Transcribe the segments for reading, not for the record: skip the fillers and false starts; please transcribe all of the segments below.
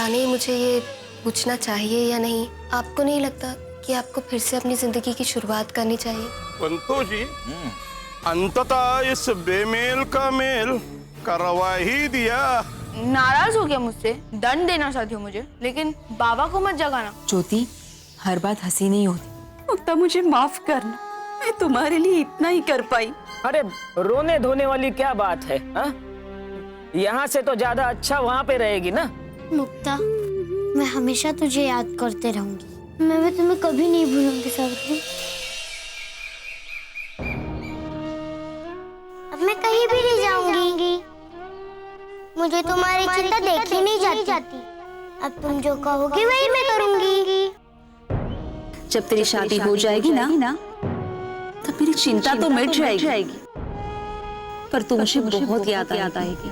पता नहीं मुझे ये पूछना चाहिए या नहीं। आपको नहीं लगता कि आपको फिर से अपनी जिंदगी की शुरुआत करनी चाहिए? पंतु जी, अंततः इस बेमेल का मेल करवा ही दिया। नाराज हो गया मुझसे, दंड देना चाहती हो मुझे, लेकिन बाबा को मत जगाना। ज्योति, हर बात हंसी नहीं होती। मुक्ता, मुझे माफ करना, मैं तुम्हारे लिए इतना ही कर पाई। अरे रोने धोने वाली क्या बात है? यहाँ से तो ज्यादा अच्छा वहाँ पे रहेगी ना। मुक्ता, मैं हमेशा तुझे याद करते रहूंगी। मैं भी तुम्हें कभी नहीं भूलूंगी सावित्री। अब मैं कहीं भी नहीं जाऊंगी। मुझे तुम्हारी चिंता देखी नहीं जाती। अब तुम जो कहोगे वही मैं करूंगी। जब तेरी शादी हो जाएगी ना तब मेरी चिंता तो मिट जाएगी, पर तुमसे बहुत याद आएगी।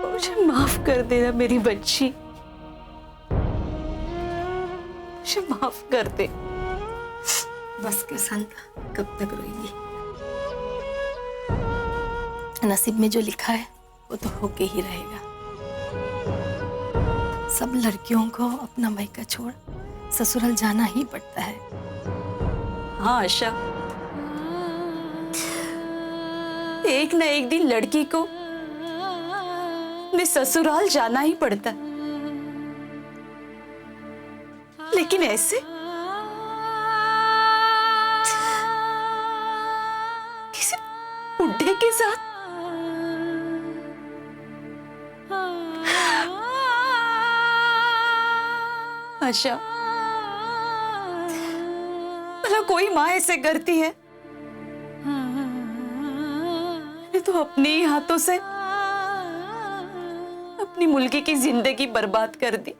मुझे माफ कर देना मेरी बच्ची, मुझे माफ कर दे। बस कर शांता, कब तक रोएगी? नसीब में जो लिखा है वो तो होके ही रहेगा। सब लड़कियों को अपना मायका छोड़ ससुराल जाना ही पड़ता है। हाँ आशा, एक ना एक दिन लड़की को अपने ससुराल जाना ही पड़ता है, लेकिन ऐसे किसी बुढ़े के साथ। आशा, मतलब कोई माँ ऐसे करती है? मैंने तो अपने ही हाथों से अपनी मुल्की की जिंदगी बर्बाद कर दी।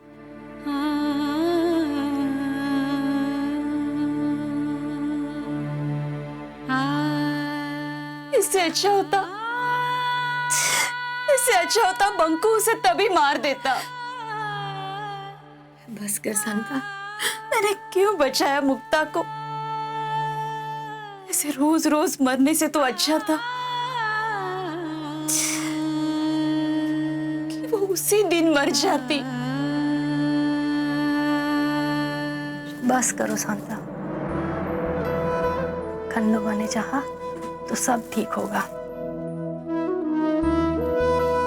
इससे अच्छा होता बंकू उसे तभी मार देता। बस कर शांता। मैंने क्यों बचाया मुक्ता को? ऐसे रोज रोज मरने से तो अच्छा था कि वो उसी दिन मर जाती। बस करो शांता। खंडोबा ने चाहा तो सब ठीक होगा।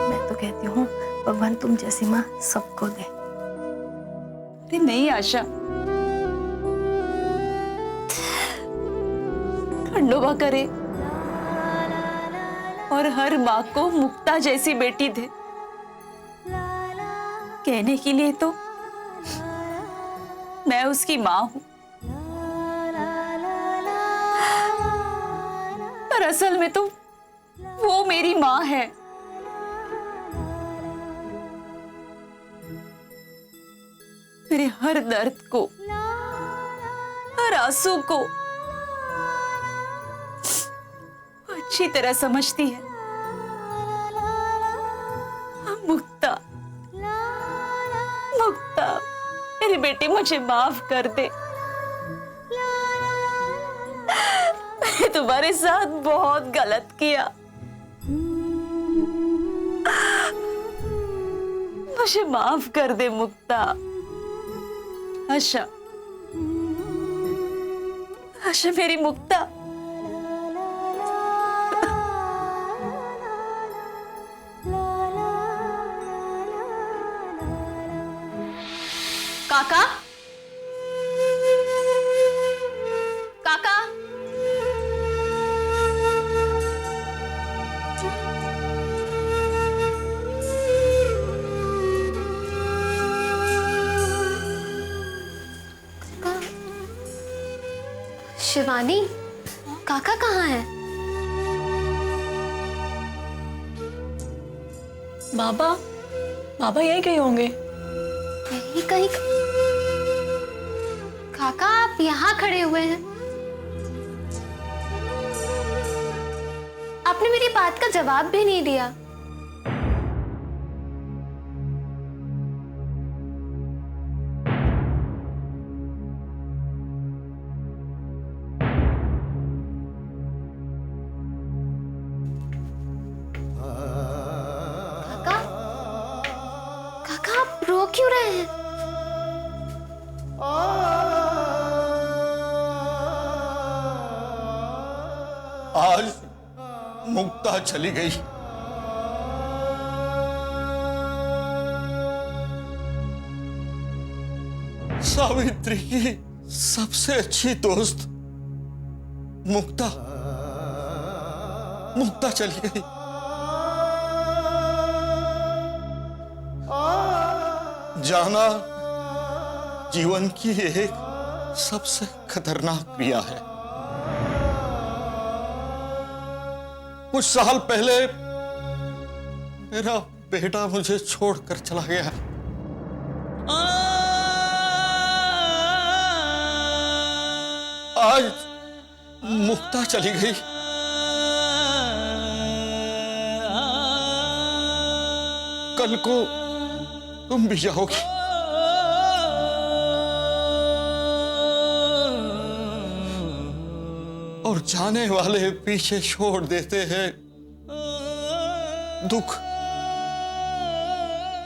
मैं तो कहती हूँ भगवान तुम जैसी माँ सबको दे। अरे नहीं आशा, खंडोबा करे और हर माँ को मुक्ता जैसी बेटी दे। कहने के लिए तो मैं उसकी माँ हूं, पर असल में तो वो मेरी माँ है। मेरे हर दर्द को, हर आंसू को अच्छी तरह समझती है। मुक्ता, मेरी बेटी मुझे माफ कर दे। मैंने तुम्हारे साथ बहुत गलत किया, मुझे माफ कर दे मुक्ता। आशा, मेरी मुक्ता। काका, काका, शिवानी, काका कहाँ है? बाबा यही कहीं होंगे। यही कहीं। काका आप यहाँ खड़े हुए हैं? आपने मेरी बात का जवाब भी नहीं दिया। क्यों रहे हैं? आज मुक्ता चली गई। सावित्री की सबसे अच्छी दोस्त मुक्ता चली गई। जाना जीवन की एक सबसे खतरनाक क्रिया है। कुछ साल पहले मेरा बेटा मुझे छोड़कर चला गया। आज मुक्ता चली गई। कल को तुम भी जाओगी। और जाने वाले पीछे छोड़ देते हैं दुख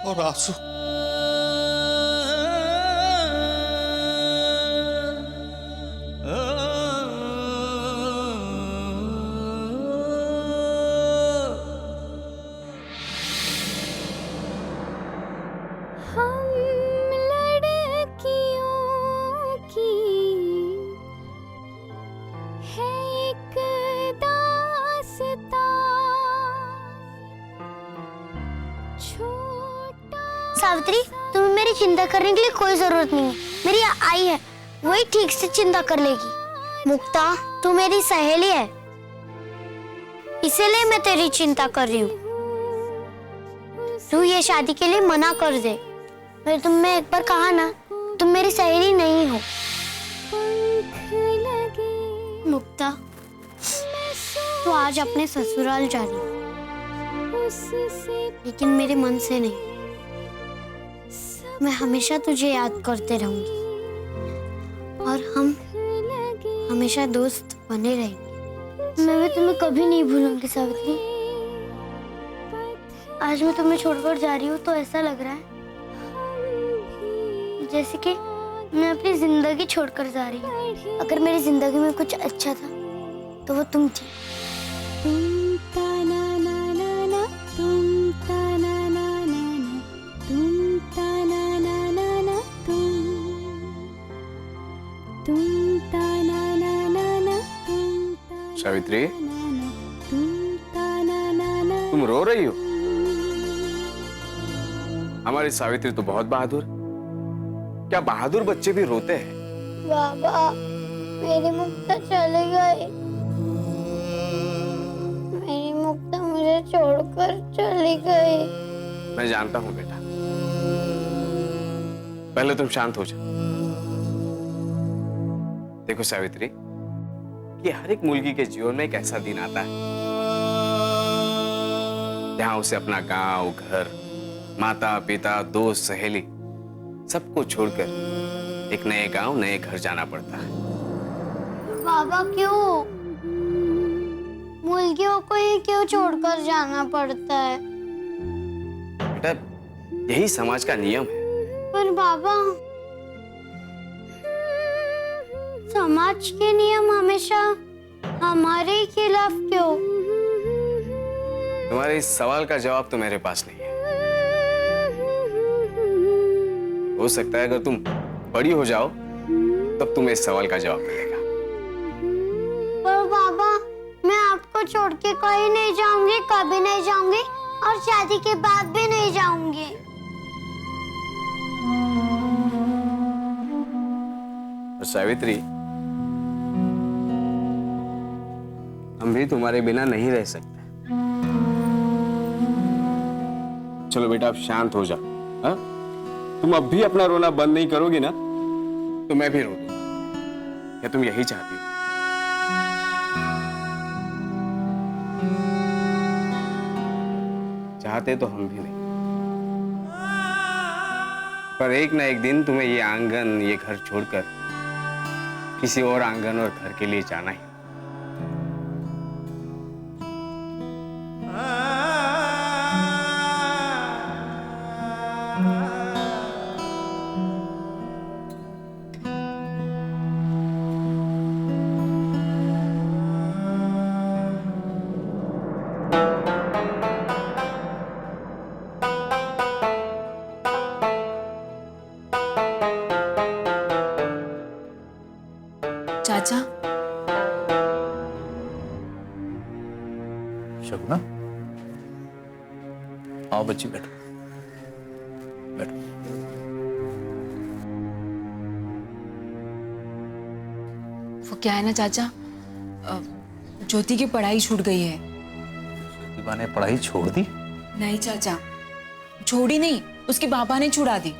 और आंसू। सावित्री, तुम्हें मेरी चिंता करने के लिए कोई जरूरत नहीं है। मेरी आई है, वही ठीक से चिंता कर लेगी। मुक्ता, तू मेरी सहेली है, इसीलिए मैं तेरी चिंता कर रही हूँ। तू ये शादी के लिए मना कर दे। मैंने तुम्हें एक बार कहा ना, तुम मेरी सहेली नहीं हो। मुक्ता, तू आज अपने ससुराल जा रही है, लेकिन मेरे मन से नहीं। मैं हमेशा तुझे याद करते रहूंगी और हम हमेशा दोस्त बने रहेंगे। मैं भी तुम्हें कभी नहीं भूलूंगी सावित्री। आज मैं तुम्हें छोड़कर जा रही हूँ तो ऐसा लग रहा है जैसे कि मैं अपनी जिंदगी छोड़कर जा रही हूँ। अगर मेरी जिंदगी में कुछ अच्छा था तो वो तुम थी। सावित्री, तुम रो रही हो? हमारी सावित्री तो बहुत बहादुर। क्या बहादुर बच्चे भी रोते हैं? बाबा, मेरी मुक्ता चली गई। मेरी मुक्ता मुझे छोड़कर चली गई। मैं जानता हूँ बेटा, पहले तुम शांत हो जाओ। देखो सावित्री, कि हर एक मुलगी के जीवन में एक ऐसा दिन आता है जहां उसे अपना गांव, घर, माता पिता, दोस्त, सहेली सबको छोड़कर एक नए गांव, नए घर जाना पड़ता है। बाबा, क्यों? मुर्गियों को ही क्यों छोड़कर जाना पड़ता है? बेटा, यही समाज का नियम है। पर बाबा, समाज के नियम हमेशा हमारे खिलाफ क्यों? तुम्हारे इस सवाल का जवाब तो मेरे पास नहीं है। हो सकता है अगर तुम बड़ी हो जाओ तब तुम्हें इस सवाल का जवाब मिलेगा। पर बाबा, मैं आपको छोड़ के कहीं नहीं जाऊंगी, कभी नहीं जाऊंगी और शादी के बाद भी नहीं जाऊंगी। सावित्री, हम भी तुम्हारे बिना नहीं रह सकते। चलो बेटा, अब शांत हो जाओ। हाँ? तुम अब भी अपना रोना बंद नहीं करोगी ना तो मैं भी रो दूंगा। क्या तुम यही चाहती हो? चाहते तो हम भी नहीं, पर एक ना एक दिन तुम्हें ये आंगन, ये घर छोड़कर किसी और आंगन और घर के लिए जाना है। आओ बच्ची, बैठो बैठो। वो क्या है ना चाचा, ज्योति की पढ़ाई छूट गई है। प्रतिभा ने पढ़ाई छोड़ दी? नहीं चाचा, छोड़ी नहीं, उसके पापा ने छुड़ा दी।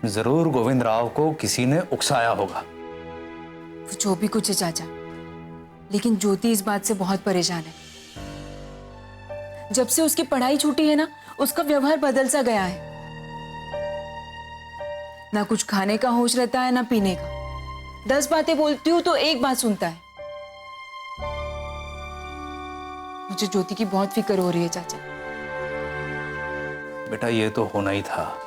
जरूर गोविंद राव को किसी ने उकसाया होगा। वो जो भी कुछ है चाचा, लेकिन ज्योति इस बात से बहुत परेशान है। जब से उसकी पढ़ाई छूटी है ना, उसका व्यवहार बदल सा गया है। ना कुछ खाने का होश रहता है, ना पीने का। 10 बातें बोलती हूँ तो एक बात सुनता है। मुझे ज्योति की बहुत फिक्र हो रही है चाचा। बेटा ये तो होना ही था।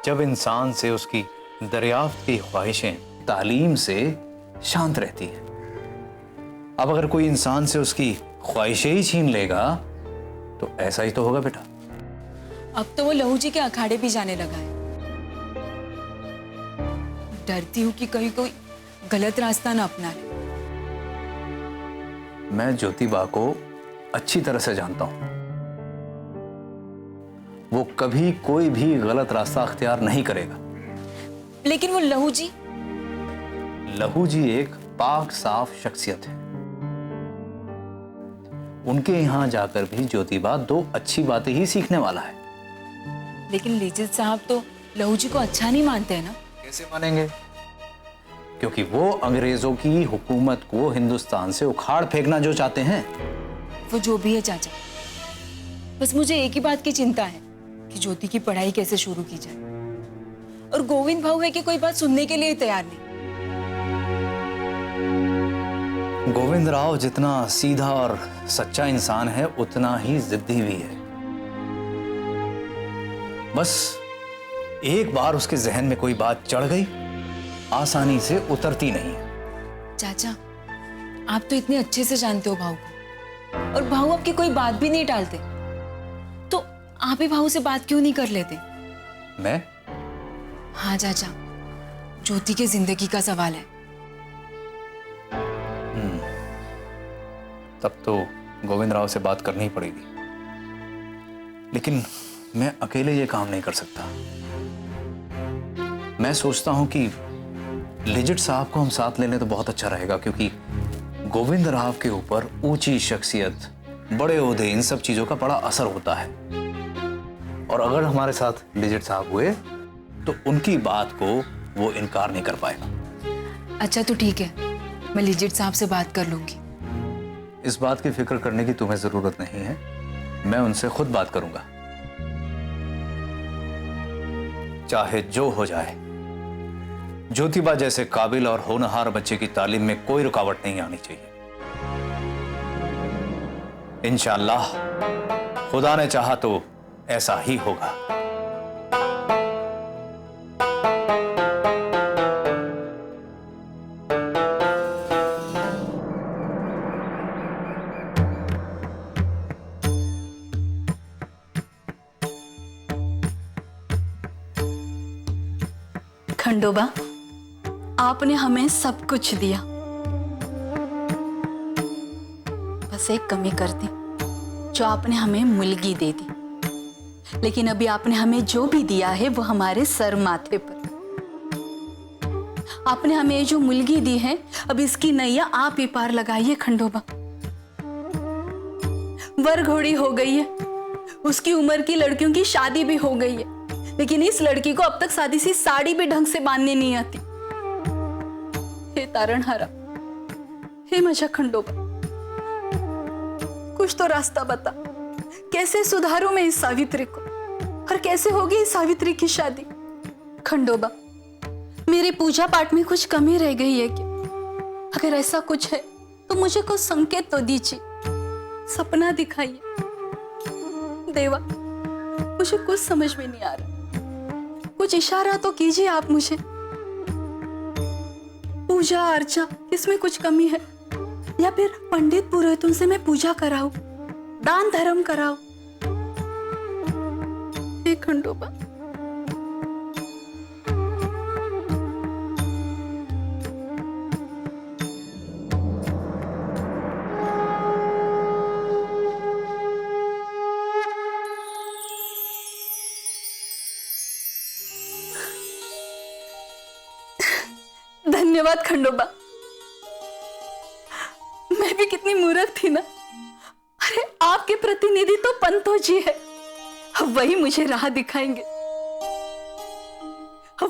जब इंसान से उसकी दरियाफ्त की ख्वाहिशें तालीम से शांत रहती है, अब अगर कोई इंसान से उसकी ख्वाहिशें ही छीन लेगा तो ऐसा ही तो होगा बेटा। अब तो वो लहू जी के अखाड़े भी जाने लगा है। डरती हूँ कि कहीं कोई गलत रास्ता ना अपना ले। मैं ज्योतिबा को अच्छी तरह से जानता हूं। वो कभी कोई भी गलत रास्ता अख्तियार नहीं करेगा। लेकिन वो लहू जी एक पाक साफ शख्सियत है। उनके यहां जाकर भी ज्योतिबा 2 अच्छी बातें ही सीखने वाला है। लेकिन लिजित साहब तो लहू जी को अच्छा नहीं मानते हैं ना। कैसे मानेंगे? क्योंकि वो अंग्रेजों की हुकूमत को हिंदुस्तान से उखाड़ फेंकना जो चाहते हैं। वो जो भी है चाचा, बस मुझे एक ही बात की चिंता है कि ज्योति की पढ़ाई कैसे शुरू की जाए। और गोविंद भाऊ है कि कोई बात सुनने के लिए तैयार नहीं। गोविंद राव जितना सीधा और सच्चा इंसान है, उतना ही जिद्दी भी है। बस एक बार उसके जहन में कोई बात चढ़ गई, आसानी से उतरती नहीं है। चाचा, आप तो इतने अच्छे से जानते हो भाऊ को, और भाऊ आपकी कोई बात भी नहीं टालते। तो आप ही भाऊ से बात क्यों नहीं कर लेते? मैं? हाँ चाचा, ज्योति के जिंदगी का सवाल है। तब तो गोविंद राव से बात करनी ही पड़ेगी। लेकिन मैं अकेले ये काम नहीं कर सकता। मैं सोचता हूं कि लिजिट साहब को हम साथ ले लें तो बहुत अच्छा रहेगा, क्योंकि गोविंद राव के ऊपर ऊंची शख्सियत, बड़े ओहदे, इन सब चीजों का बड़ा असर होता है। और अगर हमारे साथ लिजिट साहब हुए तो उनकी बात को वो इनकार नहीं कर पाएगा। अच्छा तो ठीक है, मैं लिजिट साहब से बात कर लूंगी। इस बात की फिक्र करने की तुम्हें जरूरत नहीं है, मैं उनसे खुद बात करूंगा। चाहे जो हो जाए, ज्योतिबा जैसे काबिल और होनहार बच्चे की तालीम में कोई रुकावट नहीं आनी चाहिए। इंशाअल्लाह खुदा ने चाहा तो ऐसा ही होगा। खंडोबा, आपने हमें सब कुछ दिया, बस एक कमी कर दी, जो आपने हमें मुलगी दे दी। लेकिन अभी आपने हमें जो भी दिया है वो हमारे सर माथे पर। आपने हमें जो मुलगी दी है, अब इसकी नैया आप ही पार लगाइए खंडोबा। वर घोड़ी हो गई है, उसकी उम्र की लड़कियों की शादी भी हो गई है, लेकिन इस लड़की को अब तक सादी सी साड़ी भी ढंग से बांधने नहीं आती। हे तारणहारा, हे माझा खंडोबा, कुछ तो रास्ता बता। कैसे सुधारूं मैं इस सावित्री को, और कैसे होगी इस सावित्री की शादी? खंडोबा, मेरे पूजा पाठ में कुछ कमी रह गई है क्या? अगर ऐसा कुछ है तो मुझे कुछ संकेत तो दीजिए, सपना दिखाइए। देवा, मुझे कुछ समझ में नहीं आ रहा, कुछ इशारा तो कीजिए आप मुझे। पूजा अर्चा इसमें कुछ कमी है, या फिर पंडित पुरोहितों से मैं पूजा कराऊं, दान धर्म कराऊं? हे खंडोबा, धन्यवाद खंडोबा। मैं भी कितनी मूर्ख थी ना। अरे आपके प्रतिनिधि तो पंतो जी है, वही मुझे राह दिखाएंगे,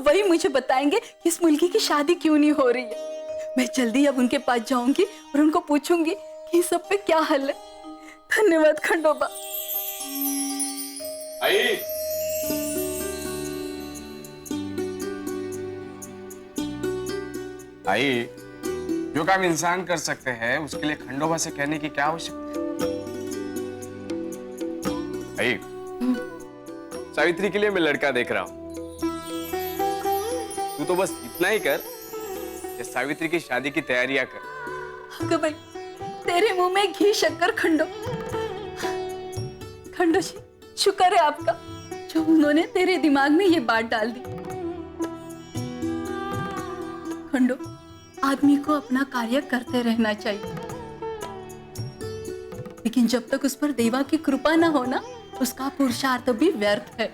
वही मुझे बताएंगे कि इस मुलगी की शादी क्यों नहीं हो रही है। मैं जल्दी अब उनके पास जाऊंगी और उनको पूछूंगी कि इस सब पे क्या हल है। धन्यवाद खंडोबा। आई आई, जो काम इंसान कर सकते हैं उसके लिए खंडोबा से कहने की क्या आवश्यकता है? आई, सावित्री के लिए मैं लड़का देख रहा हूं। तू तो बस इतना ही कर कि सावित्री की शादी की तैयारियां कर। अगर भाई तेरे मुंह में घी शक्कर खंडो। खंडो जी, शुक्र है आपका जो उन्होंने तेरे दिमाग में ये बात डाल दी। खंडो, आदमी को अपना कार्य करते रहना चाहिए, लेकिन जब तक उस पर देवा की कृपा ना हो ना, उसका पुरुषार्थ भी व्यर्थ है।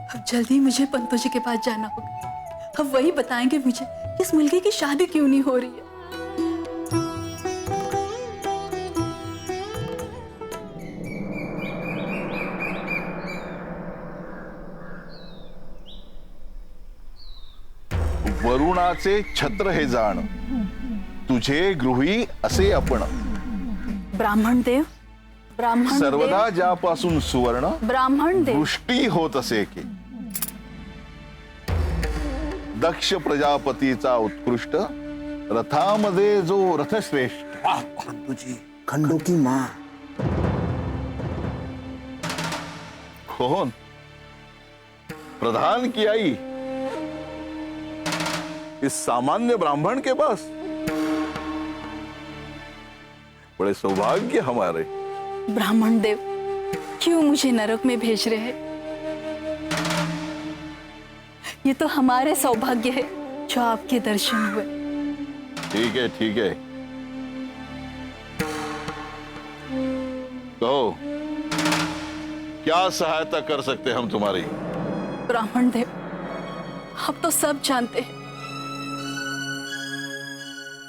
अब जल्दी मुझे पंतो जी के पास जाना होगा। अब वही बताएंगे मुझे इस मुलगी की शादी क्यों नहीं हो रही है। वरुणाचे छत्र हे जाण, तुझे गृही असे आपण। ब्राह्मण देव, ब्राह्मण सर्वदा ज्यापासून सुवर्ण ब्राह्मण देव दृष्टी होत असे की दक्ष प्रजापतीचा उत्कृष्ट रथामध्ये जो रथश्रेष्ठ। तुझी खंडो की माँ कौन? प्रधान की आई इस सामान्य ब्राह्मण के पास? बड़े सौभाग्य हमारे। ब्राह्मण देव, क्यों मुझे नरक में भेज रहे हैं? ये तो हमारे सौभाग्य है जो आपके दर्शन हुए। ठीक है, ठीक है, कहो क्या सहायता कर सकते हम तुम्हारी? ब्राह्मण देव, आप तो सब जानते हैं,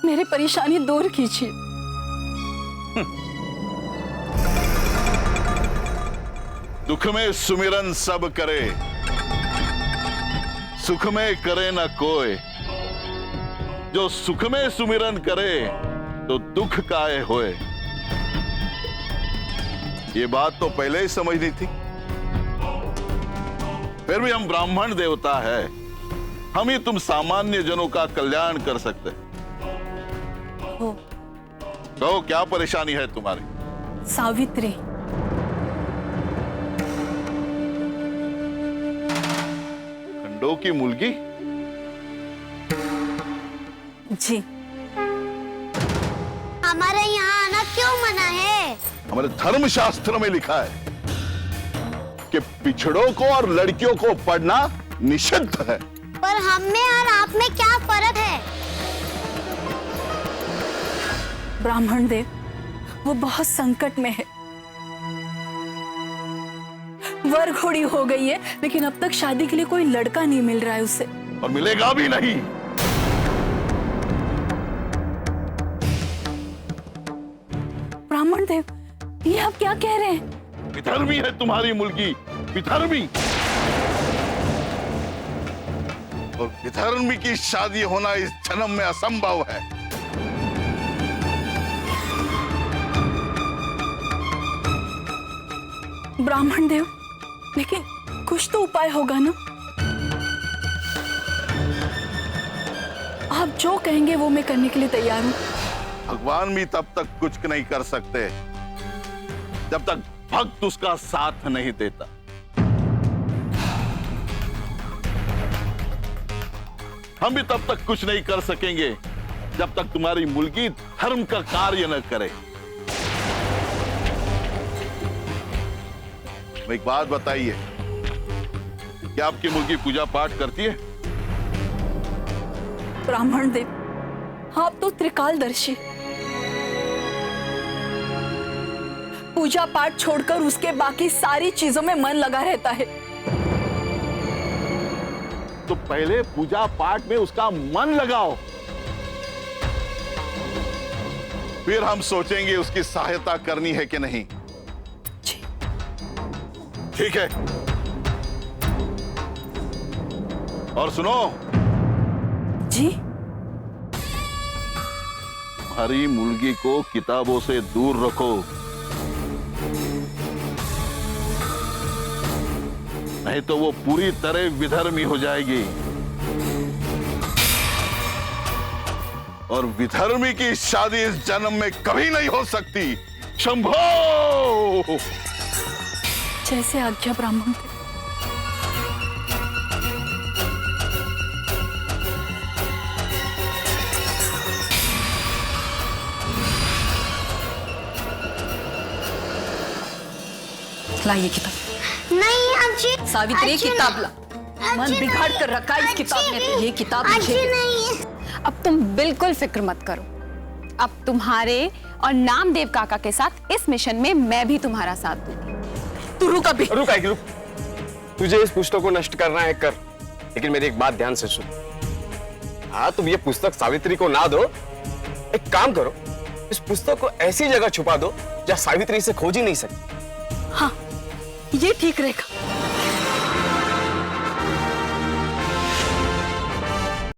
मेरी परेशानी दूर कीजिए। दुख में सुमिरन सब करे, सुख में करे न कोई। जो सुख में सुमिरन करे तो दुख काहे होए। ये बात तो पहले ही समझनी थी। फिर भी हम ब्राह्मण देवता है, हम ही तुम सामान्य जनों का कल्याण कर सकते हैं। कहो क्या परेशानी है तुम्हारी? सावित्री, खंडो की मुलगी? जी। हमारे यहाँ आना क्यों मना है? हमारे धर्मशास्त्र में लिखा है कि पिछड़ों को और लड़कियों को पढ़ना निषिद्ध है। पर हम में और आप में क्या फर्क है? ब्राह्मण देव, वो बहुत संकट में है। वर घोड़ी हो गई है, लेकिन अब तक शादी के लिए कोई लड़का नहीं मिल रहा है उसे, और मिलेगा भी नहीं। ब्राह्मण देव, ये आप क्या कह रहे हैं? विधर्मी है तुम्हारी मुलगी, विधर्मी। और विधर्मी की शादी होना इस जन्म में असंभव है। ब्राह्मण देव, लेकिन कुछ तो उपाय होगा ना? आप जो कहेंगे वो मैं करने के लिए तैयार हूं। भगवान भी तब तक कुछ नहीं कर सकते जब तक भक्त उसका साथ नहीं देता। हम भी तब तक कुछ नहीं कर सकेंगे जब तक तुम्हारी मुलगी धर्म का कार्य न करे। एक बात बताइए, क्या आपकी मुलगी पूजा पाठ करती है? ब्राह्मण देव, आप तो त्रिकालदर्शी, पूजा पाठ छोड़कर उसके बाकी सारी चीजों में मन लगा रहता है। तो पहले पूजा पाठ में उसका मन लगाओ, फिर हम सोचेंगे उसकी सहायता करनी है कि नहीं। ठीक है। और सुनो जी, हरी मुर्गी को किताबों से दूर रखो, नहीं तो वो पूरी तरह विधर्मी हो जाएगी, और विधर्मी की शादी इस जन्म में कभी नहीं हो सकती। शंभो! जैसे आज्ञा ब्राह्मण के। लाइए किताब। नहीं आजी, सावित्री, आजी किताब ला। आजी मन बिगाड़ कर रखा है इस किताब ने। ये किताब आजी मुझे नहीं। अब तुम बिल्कुल फिक्र मत करो। अब तुम्हारे और नामदेव काका के साथ इस मिशन में मैं भी तुम्हारा साथ दूंगी। तू रुक अभी। रुक रुक, तुझे इस पुस्तक को नष्ट करना है कर, लेकिन मेरी एक बात ध्यान से सुन। हाँ, तुम ये पुस्तक सावित्री को ना दो। एक काम करो, इस पुस्तक को ऐसी जगह छुपा दो जहाँ सावित्री इसे खोज ही नहीं सकती। हाँ, ये ठीक रहेगा।